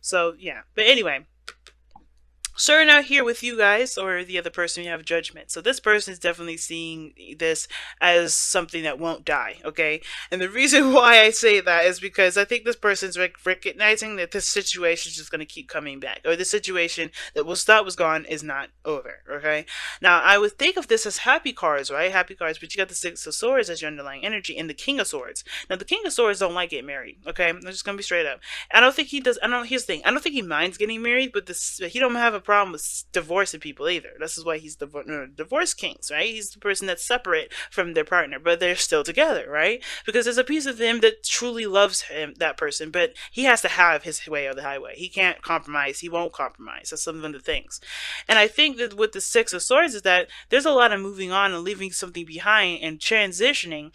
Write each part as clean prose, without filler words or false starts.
So yeah, but anyway, starting out here with you guys or the other person, you have judgment. So this person is definitely seeing this as something that won't die, okay? And the reason why I say that is because I think this person's recognizing that this situation is just going to keep coming back, or the situation that was thought was gone is not over, okay? Now I would think of this as happy cards, right? Happy cards, but you got the Six of Swords as your underlying energy and the King of Swords. Now the King of Swords don't like getting married, okay? I'm just gonna be straight up. I don't think he does. I don't. Here's the thing. I don't think he minds getting married, but this he don't have a problem with divorcing people either. This is why he's divorce kings, right? He's the person that's separate from their partner, but they're still together, right? Because there's a piece of him that truly loves him, that person, but he has to have his way or the highway. He can't compromise. He won't compromise. That's some of the things. And I think that with the Six of Swords is that there's a lot of moving on and leaving something behind and transitioning.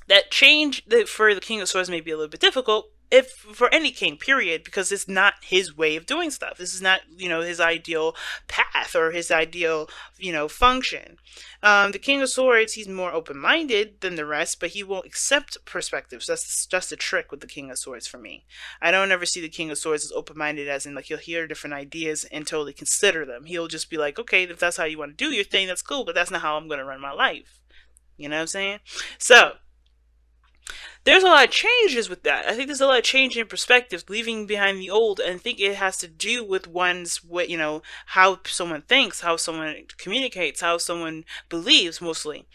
That change that for the King of Swords may be a little bit difficult, if for any king, period, because it's not his way of doing stuff. This is not, his ideal path or his ideal, function. The King of Swords, he's more open-minded than the rest, but he won't accept perspectives. That's just a trick with the King of Swords for me. I don't ever see the King of Swords as open-minded, as in like he'll hear different ideas and totally consider them. He'll just be like, okay, if that's how you want to do your thing, that's cool, but that's not how I'm going to run my life. You know what I'm saying? So there's a lot of changes with that. I think there's a lot of change in perspectives, leaving behind the old, and I think it has to do with one's, how someone thinks, how someone communicates, how someone believes, mostly.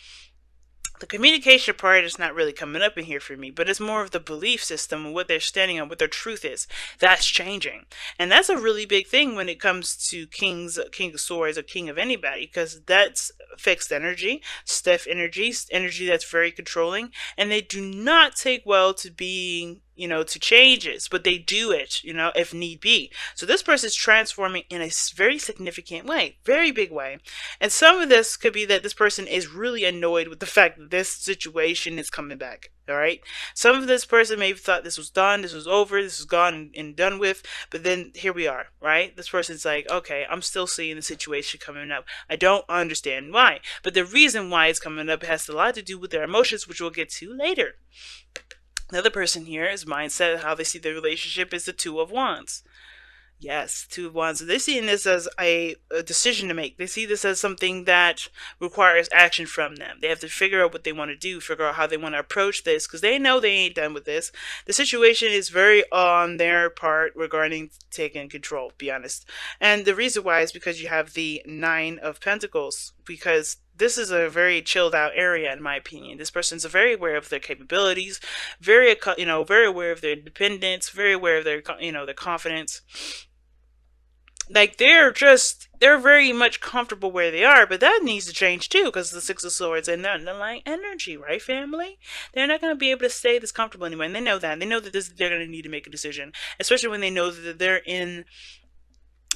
The communication part is not really coming up in here for me, but it's more of the belief system and what they're standing on, what their truth is. That's changing. And that's a really big thing when it comes to king of swords, or king of anybody, because that's fixed energy, stiff energy, energy that's very controlling, and they do not take well to being, to changes, but they do it, if need be. So this person is transforming in a very significant way, very big way. And some of this could be that this person is really annoyed with the fact that this situation is coming back. All right. Some of this person maybe thought this was done, this was over, this was gone and done with, but then here we are, right? This person's like, okay, I'm still seeing the situation coming up. I don't understand why, but the reason why it's coming up has a lot to do with their emotions, which we'll get to later. Another person here is mindset, how they see the relationship is the Two of Wands. Yes, Two of Wands. They're seeing this as a decision to make. They see this as something that requires action from them. They have to figure out what they want to do, figure out how they want to approach this, because they know they ain't done with this. The situation is very on their part regarding taking control, to be honest. And the reason why is because you have the Nine of Pentacles, because this is a very chilled out area, in my opinion. This person's very aware of their capabilities, very aware of their independence, very aware of their their confidence. Like they're very much comfortable where they are, but that needs to change too, because the Six of Swords and the underlying energy, right, family? They're not going to be able to stay this comfortable anymore, and they know that. They know that they're going to need to make a decision, especially when they know that they're in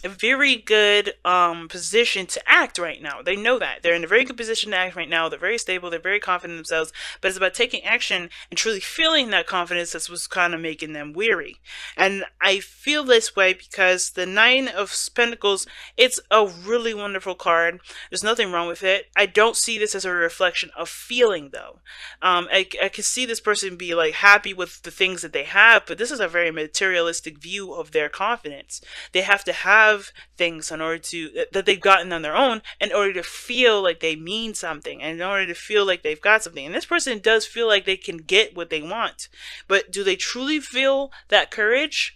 a very good position to act right now. They know that. They're in a very good position to act right now. They're very stable. They're very confident in themselves. But it's about taking action and truly feeling that confidence that's what's kind of making them weary. And I feel this way because the Nine of Pentacles, it's a really wonderful card. There's nothing wrong with it. I don't see this as a reflection of feeling, though. I can see this person be like happy with the things that they have, but this is a very materialistic view of their confidence. They have to have things in order to that they've gotten on their own in order to feel like they mean something, and in order to feel like they've got something. And this person does feel like they can get what they want, but do they truly feel that courage?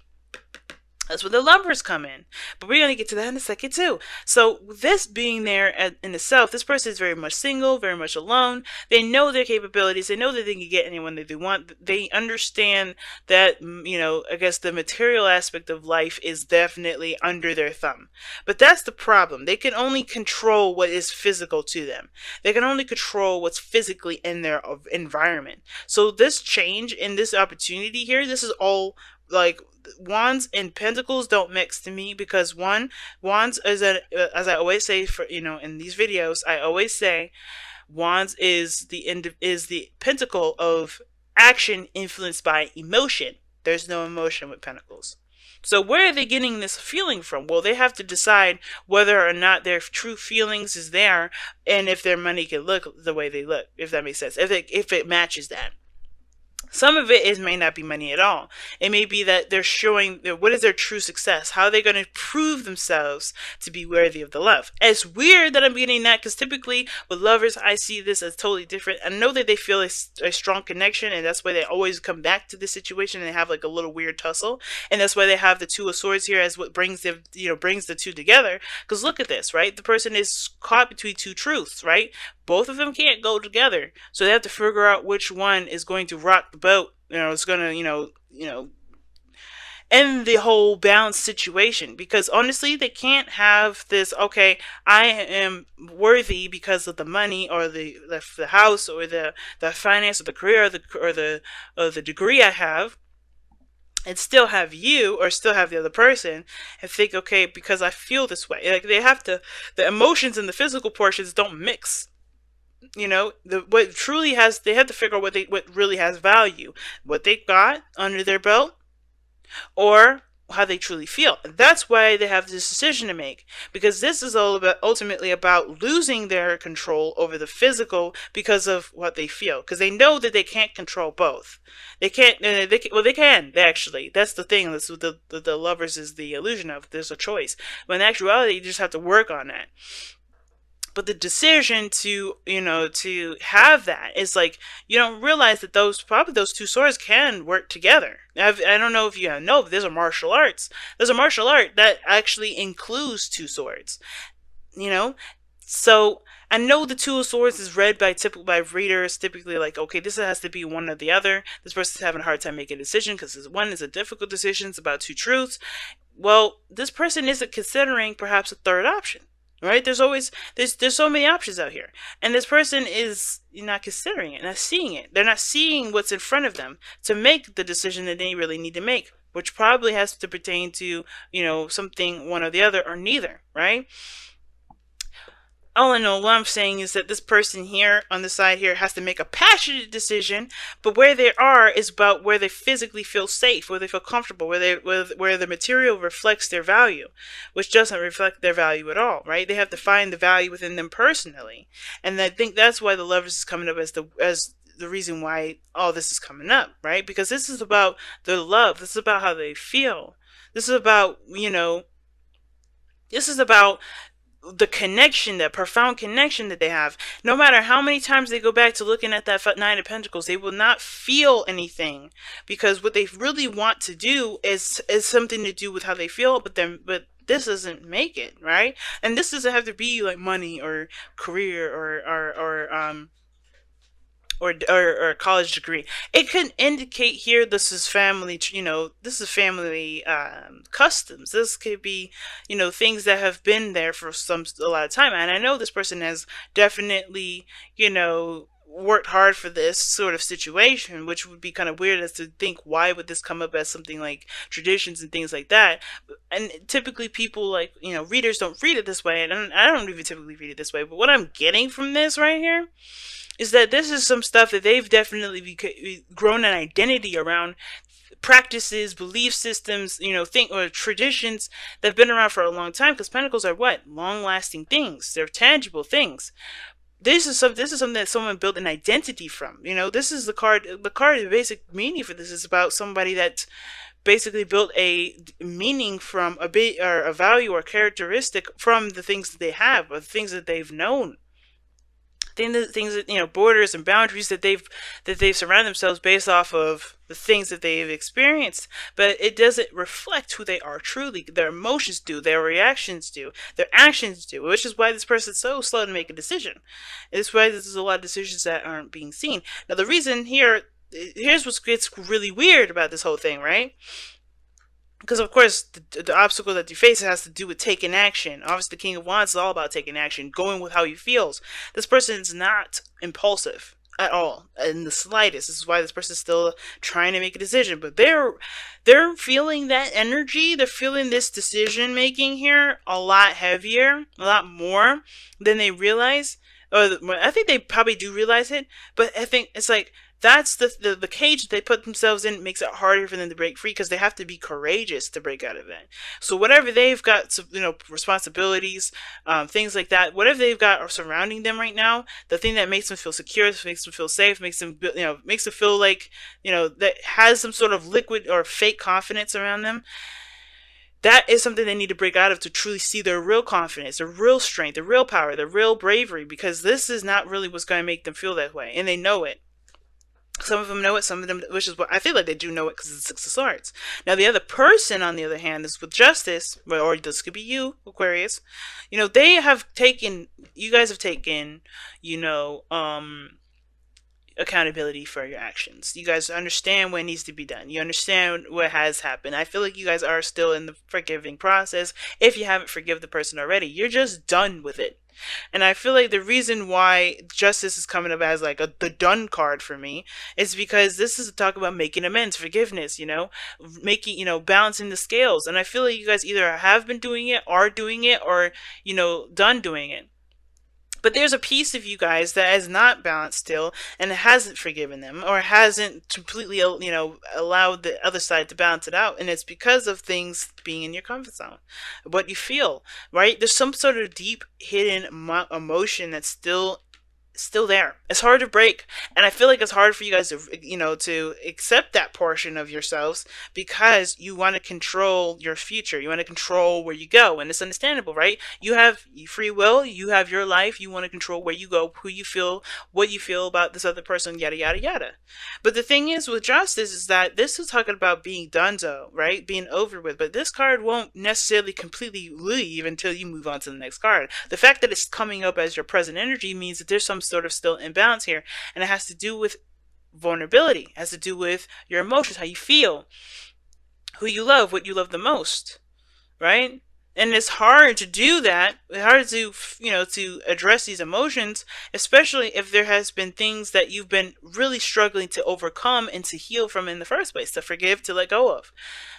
That's where the Lovers come in. But we're going to get to that in a second too. So this being there in itself, this person is very much single, very much alone. They know their capabilities. They know that they can get anyone that they want. They understand that, I guess the material aspect of life is definitely under their thumb. But that's the problem. They can only control what is physical to them. They can only control what's physically in their environment. So this change in this opportunity here, this is all like Wands and Pentacles don't mix to me, because Wands is as I always say in these videos, I always say Wands is the pentacle of action influenced by emotion. There's no emotion with Pentacles. So where are they getting this feeling from? Well, they have to decide whether or not their true feelings is there, and if their money can look the way they look, if that makes sense, if it matches that. Some of it is may not be money at all. It may be that they're showing what is their true success. How are they going to prove themselves to be worthy of the love? It's weird that I'm getting that, because typically with lovers, I see this as totally different. I know that they feel a strong connection, and that's why they always come back to this situation and they have like a little weird tussle. And that's why they have the Two of Swords here as what brings them, brings the two together. Because look at this, right? The person is caught between two truths, right? Both of them can't go together, so they have to figure out which one is going to rock the boat. It's gonna, end the whole balanced situation. Because honestly, they can't have this. Okay, I am worthy because of the money, or the house, or the finance, or the career, or the degree I have, and still have you, or still have the other person, and think, okay, because I feel this way. Like, they have to, the emotions and the physical portions don't mix. What truly has, they have to figure out what really has value, what they got under their belt, or how they truly feel. And that's why they have this decision to make, because this is all about, ultimately about losing their control over the physical because of what they feel, because they know that they can't control both. They can't. They can. Actually, that's the thing. That's what the lovers is the illusion of. There's a choice, but in actuality, you just have to work on that. But the decision to have that is like, you don't realize that those two swords can work together. I don't know if you know, but there's a martial arts. There's a martial art that actually includes two swords. You know, so I know the Two of Swords is read by readers typically like, okay, this has to be one or the other. This person's having a hard time making a decision because one is a difficult decision. It's about two truths. Well, this person isn't considering perhaps a third option. Right? There's so many options out here, and this person is not considering it, not seeing it. They're not seeing what's in front of them to make the decision that they really need to make, which probably has to pertain to something one or the other, or neither. Right? All in all, what I'm saying is that this person here on the side here has to make a passionate decision, but where they are is about where they physically feel safe, where they feel comfortable, where the material reflects their value, which doesn't reflect their value at all, right? They have to find the value within them personally, and I think that's why the Lovers is coming up as the reason why all this is coming up, right? Because this is about their love. This is about how they feel. This is about this is about the connection, that profound connection that they have. No matter how many times they go back to looking at that Nine of Pentacles, they will not feel anything, because what they really want to do is something to do with how they feel, but this doesn't make it, right? And this doesn't have to be like money or career or a college degree. It can indicate here this is family, this is family customs. This could be, things that have been there for a lot of time. And I know this person has definitely, worked hard for this sort of situation, which would be kind of weird as to think, why would this come up as something like traditions and things like that? And typically people like, readers don't read it this way, and I don't even typically read it this way. But what I'm getting from this right here is that this is some stuff that they've definitely grown an identity around, practices, belief systems, or traditions that have been around for a long time. Because pentacles are what? Long-lasting things. They're tangible things. This is something that someone built an identity from. This is the card. The card, the basic meaning for this is about somebody that basically built a meaning from a bit, or a value or characteristic from the things that they have, or the things that they've known. Things that borders and boundaries that they've surrounded themselves based off of the things that they've experienced. But it doesn't reflect who they are truly. Their emotions do, their reactions do, their actions do, which is why this person's so slow to make a decision. It's why there's a lot of decisions that aren't being seen. Now the reason here's what gets really weird about this whole thing, right? Because, of course, the obstacle that you face has to do with taking action. Obviously, the King of Wands is all about taking action, going with how he feels. This person is not impulsive at all, in the slightest. This is why this person is still trying to make a decision. But they're feeling that energy. They're feeling this decision making here a lot heavier, a lot more than they realize. Or I think they probably do realize it. But I think it's like that's the cage that they put themselves in, makes it harder for them to break free, because they have to be courageous to break out of that. So whatever they've got, responsibilities, things like that, whatever they've got surrounding them right now, the thing that makes them feel secure, makes them feel safe, makes them, makes them feel like, that has some sort of liquid or fake confidence around them, that is something they need to break out of to truly see their real confidence, their real strength, their real power, their real bravery, because this is not really what's going to make them feel that way. And they know it. Some of them know it, some of them, which is what I feel like they do know it because it's the Six of Swords. Now, the other person, on the other hand, is with Justice, or this could be you, Aquarius. They have taken, you guys have taken, accountability for your actions. You guys understand what needs to be done. You understand what has happened. I feel like you guys are still in the forgiving process. If you haven't forgiven the person already, you're just done with it. And I feel like the reason why Justice is coming up as like the done card for me is because this is a talk about making amends, forgiveness, making, balancing the scales. And I feel like you guys either have been doing it, are doing it, or, done doing it. But there's a piece of you guys that is not balanced still, and hasn't forgiven them, or hasn't completely, allowed the other side to balance it out. And it's because of things being in your comfort zone, what you feel, right? There's some sort of deep hidden emotion that's still there. It's hard to break, and I feel like it's hard for you guys to, to accept that portion of yourselves, because you want to control your future, you want to control where you go, and it's understandable, right? You have free will, you have your life, you want to control where you go, who you feel, what you feel about this other person, yada yada yada. But the thing is with Justice is that this is talking about being donezo, right? Being over with. But this card won't necessarily completely leave until you move on to the next card. The fact that it's coming up as your present energy means that there's some sort of still imbalance here, and it has to do with vulnerability. It has to do with your emotions, how you feel, who you love, what you love the most, right? And it's hard to do that. It's hard to, to address these emotions, especially if there has been things that you've been really struggling to overcome and to heal from in the first place, to forgive, to let go of.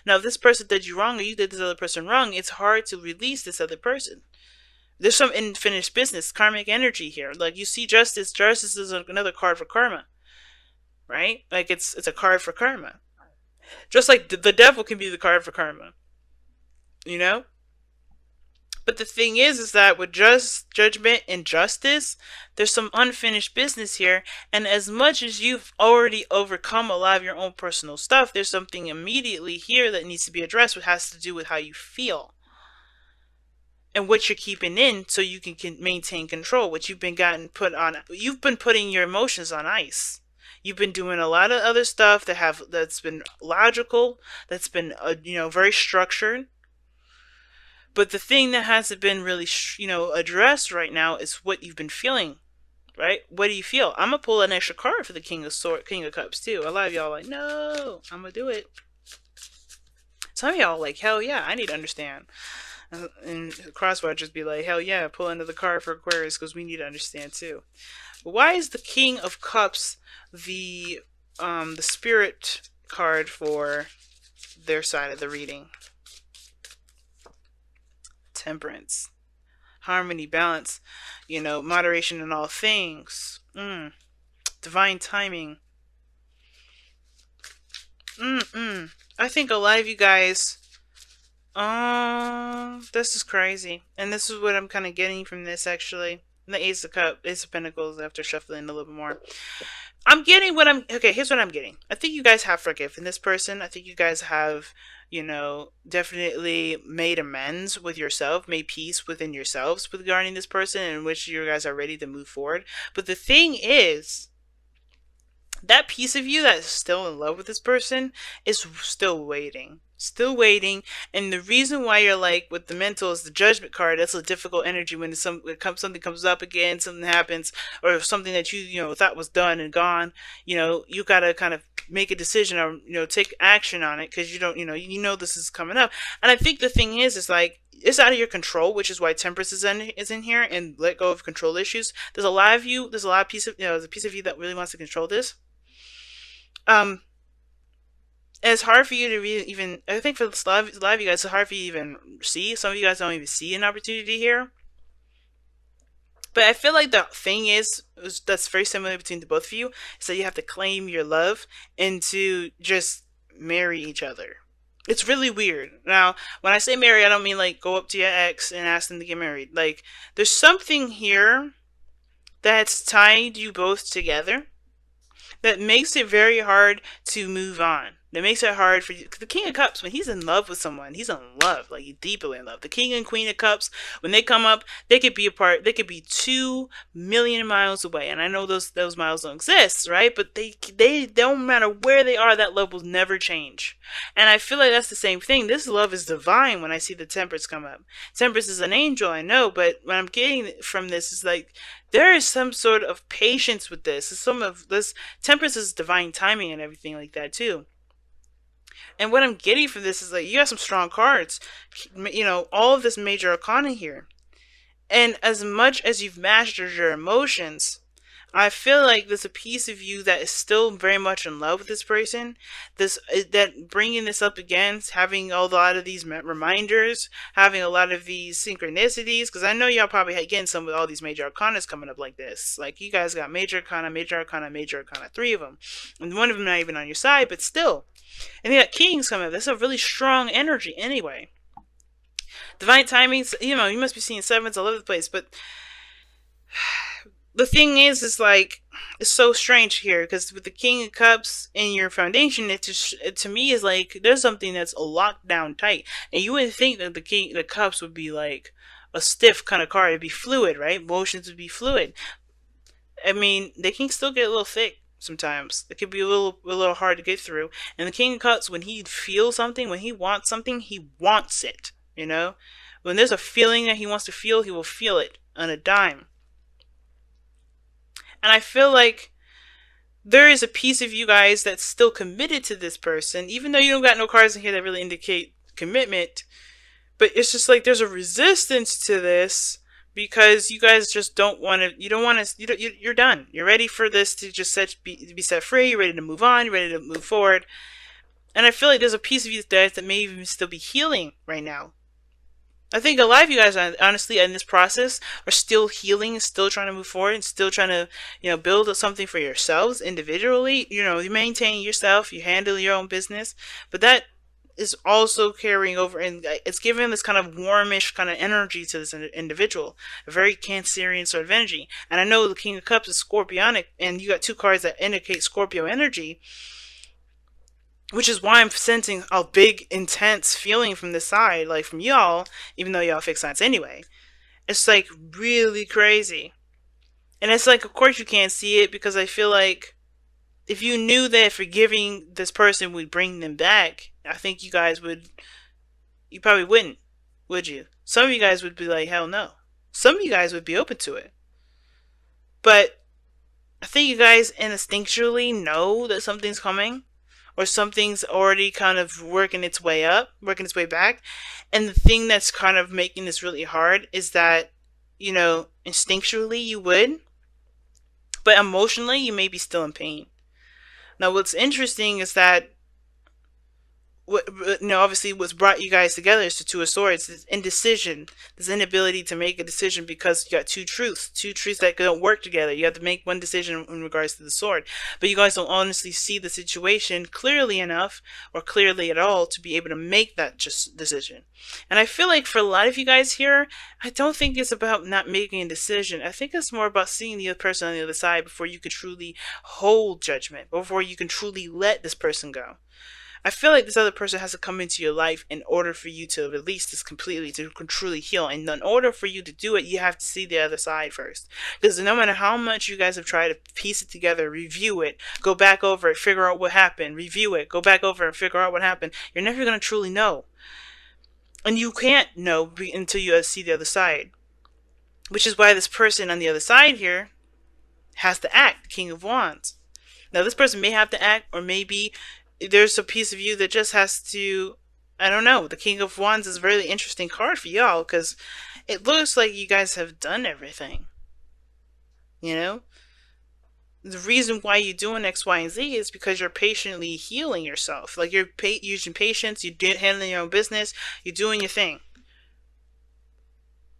Now, if this person did you wrong, or you did this other person wrong, it's hard to release this other person. There's some unfinished business, karmic energy here. Like, you see Justice. Justice is another card for karma, right? Like, it's a card for karma. Just like the devil can be the card for karma, But the thing is that with judgment and justice, there's some unfinished business here. And as much as you've already overcome a lot of your own personal stuff, there's something immediately here that needs to be addressed, which has to do with how you feel. And what you're keeping in, so you can maintain control. What you've been you've been putting your emotions on ice. You've been doing a lot of other stuff that's been logical, that's been very structured. But the thing that hasn't been really addressed right now is what you've been feeling, right? What do you feel? I'm gonna pull an extra card for the King of Cups too. A lot of y'all are like, no, I'm gonna do it. Some of y'all are like, hell yeah, I need to understand. And crosswatchers be like, hell yeah, pull another card for Aquarius, because we need to understand too. But why is the King of Cups the spirit card for their side of the reading? Temperance, harmony, balance, moderation in all things, divine timing. I think a lot of you guys, this is crazy. And this is what I'm kind of getting from this, actually. The Ace of Pentacles, after shuffling a little bit more. Here's what I'm getting. I think you guys have forgiven this person. I think you guys have, definitely made amends with yourself, made peace within yourselves regarding this person, in which you guys are ready to move forward. But the thing is, that piece of you that is still in love with this person is still waiting. And the reason why you're like, with the mental, is the Judgment card. That's a difficult energy when something comes up again, something happens, or something that you thought was done and gone. You gotta kind of make a decision, or take action on it, because this is coming up. And I think the thing is like, it's out of your control, which is why Temperance is in here, and let go of control issues. There's a lot of you. There's a piece of you that really wants to control this. It's hard for you to even, I think for a lot of you guys, it's hard for you to even see. Some of you guys don't even see an opportunity here. But I feel like the thing is that's very similar between the both of you is that you have to claim your love and to just marry each other. It's really weird. Now, when I say marry, I don't mean like go up to your ex and ask them to get married. Like, there's something here that's tied you both together that makes it very hard to move on. That makes it hard for you. Cause the King of Cups, when he's in love with someone, he's in love, like he's deeply in love. The King and Queen of Cups, when they come up, they could be apart. They could be 2 million miles away, and I know those miles don't exist, right? But they don't matter where they are. That love will never change. And I feel like that's the same thing. This love is divine. When I see the Temperance come up, Temperance is an angel, I know, but what I'm getting from this is like there is some sort of patience with this. Some of this Temperance is divine timing and everything like that too. And what I'm getting from this is like you got some strong cards, all of this major arcana here. And as much as you've mastered your emotions, I feel like there's a piece of you that is still very much in love with this person. That bringing this up again, having a lot of these reminders, having a lot of these synchronicities, because I know y'all probably getting some with all these major arcanas coming up like this. Like you guys got major arcana, major arcana, major arcana, three of them, and one of them not even on your side, but still. And you got kings coming up. That's a really strong energy anyway. Divine timings, you must be seeing sevens all over the place, but the thing is like it's so strange here because with the King of Cups in your foundation, to me is like there's something that's locked down tight, and you wouldn't think that the King of Cups would be like a stiff kind of card. It'd be fluid, right? Emotions would be fluid. I mean, they can still get a little thick sometimes. It could be a little hard to get through. And the King of Cups, when he feels something, when he wants something, he wants it. When there's a feeling that he wants to feel, he will feel it on a dime. And I feel like there is a piece of you guys that's still committed to this person, even though you don't got no cards in here that really indicate commitment. But it's just like there's a resistance to this because you guys just don't want to. You don't want to. You're done. You're ready for this to just be set free. You're ready to move on. You're ready to move forward. And I feel like there's a piece of you guys that may even still be healing right now. I think a lot of you guys, honestly, in this process, are still healing, still trying to move forward, and still trying to, build something for yourselves individually. You maintain yourself, you handle your own business, but that is also carrying over, and it's giving this kind of warmish kind of energy to this individual, a very Cancerian sort of energy. And I know the King of Cups is Scorpionic, and you got two cards that indicate Scorpio energy, which is why I'm sensing a big, intense feeling from this side, like from y'all, even though y'all fixed signs anyway. It's like really crazy. And it's like, of course you can't see it because I feel like if you knew that forgiving this person would bring them back, I think you probably wouldn't, would you? Some of you guys would be like, hell no. Some of you guys would be open to it. But I think you guys instinctually know that something's coming. Or something's already kind of working its way back. And the thing that's kind of making this really hard is that, instinctually you would, but emotionally you may be still in pain. Now, what's interesting is that obviously what's brought you guys together is the Two of Swords, this indecision, this inability to make a decision because you got two truths that don't work together. You have to make one decision in regards to the sword, but you guys don't honestly see the situation clearly enough or clearly at all to be able to make that just decision. And I feel like for a lot of you guys here, I don't think it's about not making a decision. I think it's more about seeing the other person on the other side before you can truly hold judgment, before you can truly let this person go. I feel like this other person has to come into your life in order for you to release this completely, to truly heal. And in order for you to do it, you have to see the other side first. Because no matter how much you guys have tried to piece it together, review it, go back over it, figure out what happened, review it, go back over and figure out what happened, you're never going to truly know. And you can't know until you see the other side. Which is why this person on the other side here has to act, the King of Wands. Now this person may have to act, or maybe there's a piece of you that just has to, I don't know. The King of Wands is a really interesting card for y'all because it looks like you guys have done everything. The reason why you're doing X, Y, and Z is because you're patiently healing yourself. Like you're using patience, you're handling your own business, you're doing your thing.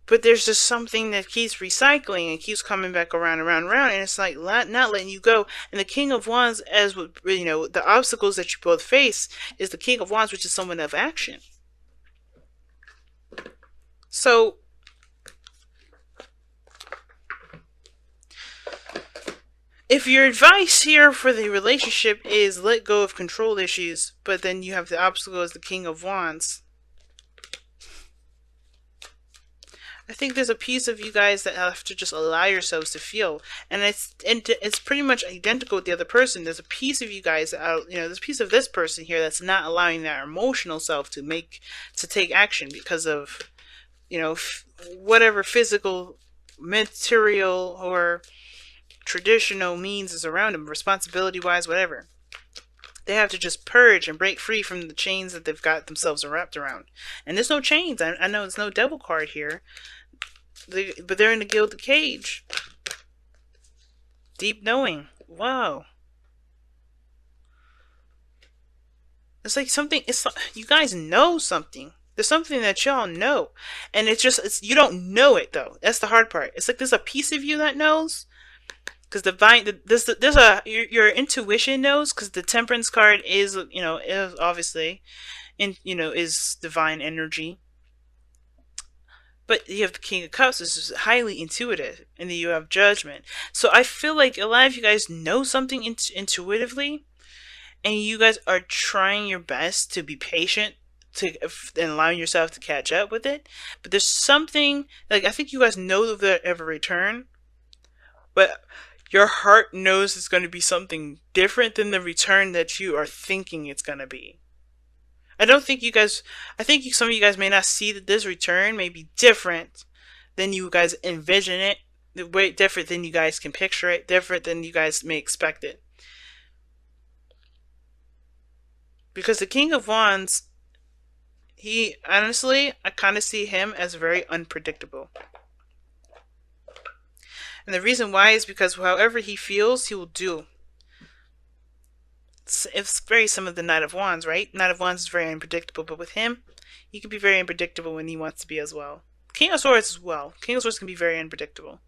but there's just something that keeps recycling and keeps coming back around, around, around, and it's like not letting you go. And the King of Wands, as with, you know, the obstacles that you both face, is the King of Wands, which is someone of action. So if your advice here for the relationship is let go of control issues, but then you have the obstacle as the King of Wands, I think there's a piece of you guys that have to just allow yourselves to feel, and it's pretty much identical with the other person. There's a piece of you guys that are, you know, there's a piece of this person here that's not allowing their emotional self to take action because of, you know, whatever physical, material, or traditional means is around them, responsibility wise, whatever. They have to just purge and break free from the chains that they've got themselves wrapped around. And there's no chains. I know there's no devil card here. But they're in the gilded cage. Deep knowing. Wow. It's like something, it's like, you guys know something. There's something that y'all know. And you don't know it though. That's the hard part. It's like there's a piece of you that knows. Because your intuition knows, because the Temperance card is, you know, is obviously, is divine energy. But you have the King of Cups, which is highly intuitive, and then you have Judgment. So I feel like a lot of you guys know something intuitively, and you guys are trying your best to be patient and allowing yourself to catch up with it. But there's something, like, I think you guys know that they'll ever return, but your heart knows it's going to be something different than the return that you are thinking it's going to be. I think some of you guys may not see that this return may be different than you guys envision it, the way different than you guys can picture it, different than you guys may expect it. Because the King of Wands, he, honestly, I kind of see him as very unpredictable. And the reason why is because however he feels, he will do. It's very similar to the Knight of Wands, right? Knight of Wands is very unpredictable, but with him, he can be very unpredictable when he wants to be as well. King of Swords as well. King of Swords can be very unpredictable.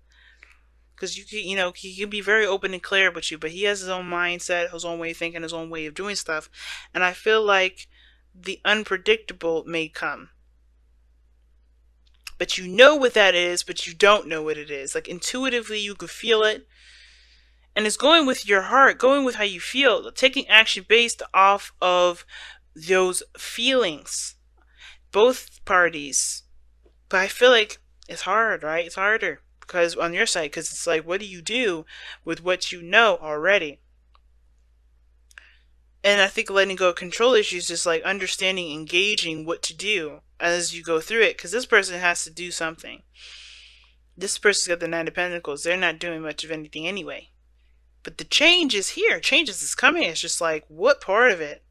Because he can be very open and clear with you, but he has his own mindset, his own way of thinking, his own way of doing stuff. And I feel like the unpredictable may come. But you know what that is, but you don't know what it is. Like, intuitively, you could feel it. And it's going with your heart, going with how you feel, taking action based off of those feelings. Both parties. But I feel like it's hard, right? It's harder because on your side, because it's like, what do you do with what you know already? And I think letting go of control issues is just like understanding, engaging what to do as you go through it, because this person has to do something. This person's got the Nine of Pentacles. They're not doing much of anything anyway. But the change is here. Changes is coming. It's just like, what part of it?